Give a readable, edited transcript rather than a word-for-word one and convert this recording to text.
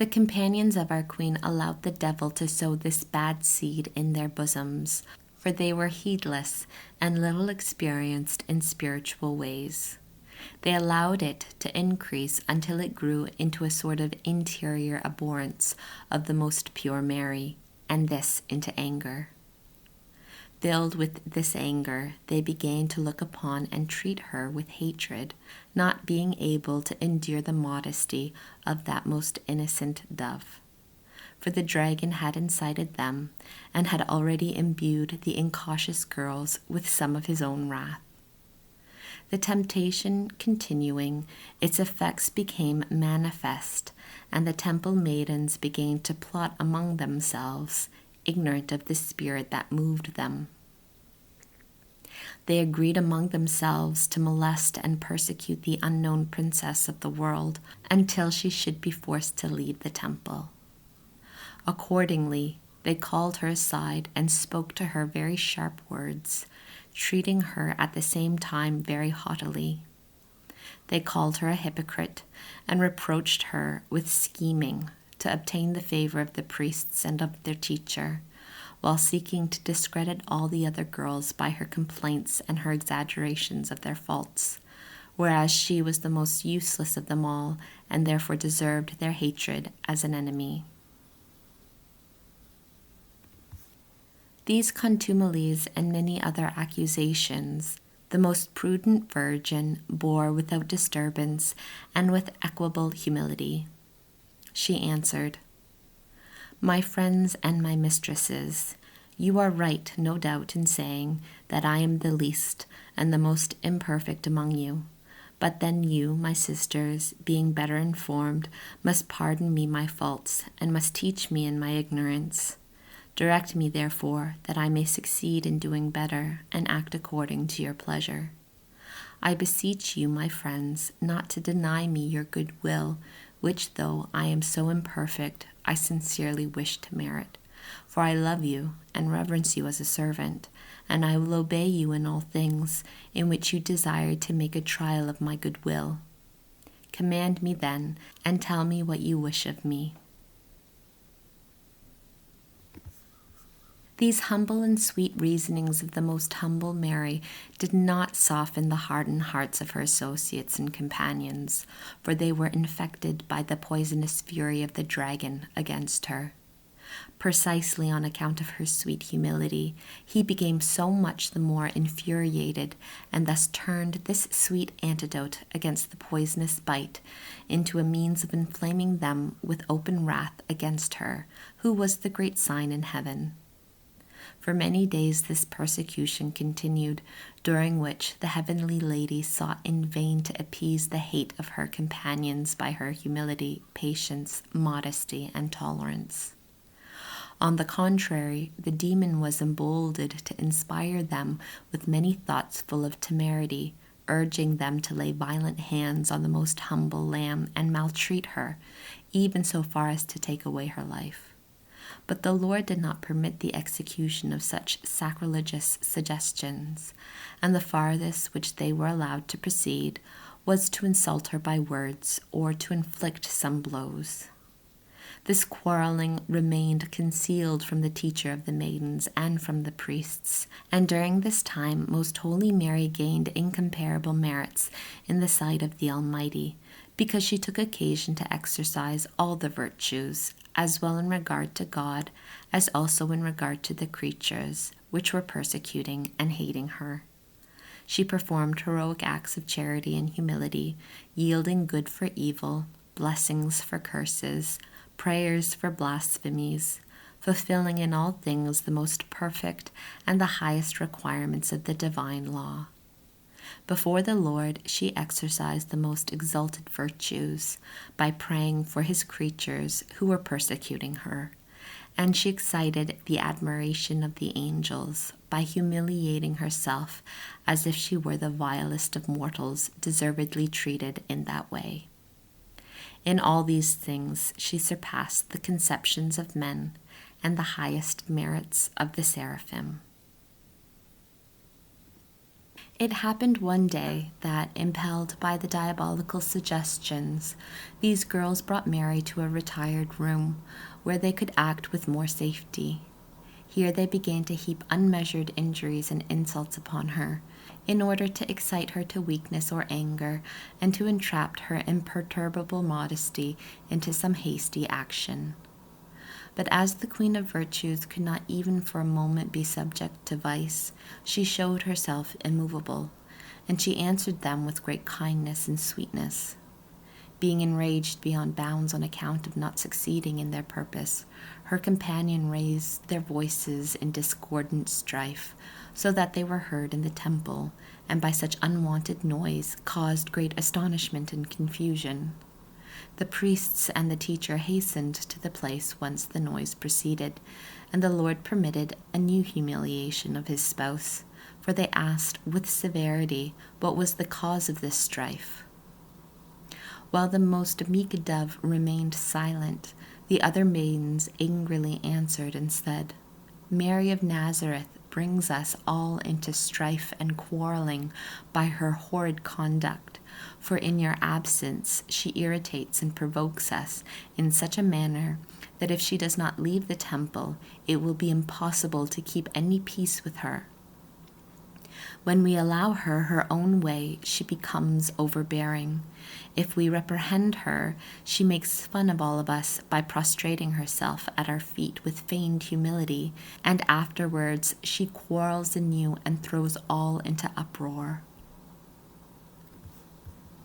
The companions of our queen allowed the devil to sow this bad seed in their bosoms, for they were heedless and little experienced in spiritual ways. They allowed it to increase until it grew into a sort of interior abhorrence of the most pure Mary, and this into anger. Filled with this anger, they began to look upon and treat her with hatred, not being able to endure the modesty of that most innocent dove. For the dragon had incited them, and had already imbued the incautious girls with some of his own wrath. The temptation continuing, its effects became manifest, and the temple maidens began to plot among themselves, ignorant of the spirit that moved them. They agreed among themselves to molest and persecute the unknown princess of the world until she should be forced to leave the temple. Accordingly, they called her aside and spoke to her very sharp words, treating her at the same time very haughtily. They called her a hypocrite and reproached her with scheming to obtain the favor of the priests and of their teacher, while seeking to discredit all the other girls by her complaints and her exaggerations of their faults, whereas she was the most useless of them all and therefore deserved their hatred as an enemy. These contumelies and many other accusations the most prudent virgin bore without disturbance and with equable humility. She answered, "My friends and my mistresses, you are right, no doubt, in saying that I am the least and the most imperfect among you. But then you, my sisters, being better informed, must pardon me my faults and must teach me in my ignorance. Direct me, therefore, that I may succeed in doing better and act according to your pleasure. I beseech you, my friends, not to deny me your good will, which, though I am so imperfect, I sincerely wish to merit. For I love you and reverence you as a servant, and I will obey you in all things in which you desire to make a trial of my good will. Command me then, and tell me what you wish of me." These humble and sweet reasonings of the most humble Mary did not soften the hardened hearts of her associates and companions, for they were infected by the poisonous fury of the dragon against her. Precisely on account of her sweet humility, he became so much the more infuriated, and thus turned this sweet antidote against the poisonous bite into a means of inflaming them with open wrath against her, who was the great sign in heaven. For many days this persecution continued, during which the heavenly lady sought in vain to appease the hate of her companions by her humility, patience, modesty, and tolerance. On the contrary, the demon was emboldened to inspire them with many thoughts full of temerity, urging them to lay violent hands on the most humble lamb and maltreat her, even so far as to take away her life. But the Lord did not permit the execution of such sacrilegious suggestions, and the farthest which they were allowed to proceed was to insult her by words or to inflict some blows. This quarreling remained concealed from the teacher of the maidens and from the priests, and during this time most holy Mary gained incomparable merits in the sight of the Almighty, because she took occasion to exercise all the virtues, as well in regard to God as also in regard to the creatures which were persecuting and hating her. She performed heroic acts of charity and humility, yielding good for evil, blessings for curses, prayers for blasphemies, fulfilling in all things the most perfect and the highest requirements of the divine law. Before the Lord, she exercised the most exalted virtues by praying for his creatures who were persecuting her, and she excited the admiration of the angels by humiliating herself as if she were the vilest of mortals deservedly treated in that way. In all these things she surpassed the conceptions of men and the highest merits of the seraphim. It happened one day that, impelled by the diabolical suggestions, these girls brought Mary to a retired room where they could act with more safety. Here they began to heap unmeasured injuries and insults upon her, in order to excite her to weakness or anger, and to entrap her imperturbable modesty into some hasty action. But as the Queen of Virtues could not even for a moment be subject to vice, she showed herself immovable, and she answered them with great kindness and sweetness. Being enraged beyond bounds on account of not succeeding in their purpose, her companion raised their voices in discordant strife, so that they were heard in the temple, and by such unwonted noise caused great astonishment and confusion. The priests and the teacher hastened to the place whence the noise proceeded, and the Lord permitted a new humiliation of his spouse, for they asked with severity what was the cause of this strife. While the most meek dove remained silent, the other maidens angrily answered and said, "Mary of Nazareth brings us all into strife and quarreling by her horrid conduct, for in your absence she irritates and provokes us in such a manner that if she does not leave the temple, it will be impossible to keep any peace with her. When we allow her her own way, she becomes overbearing. If we reprehend her, she makes fun of all of us by prostrating herself at our feet with feigned humility, and afterwards she quarrels anew and throws all into uproar.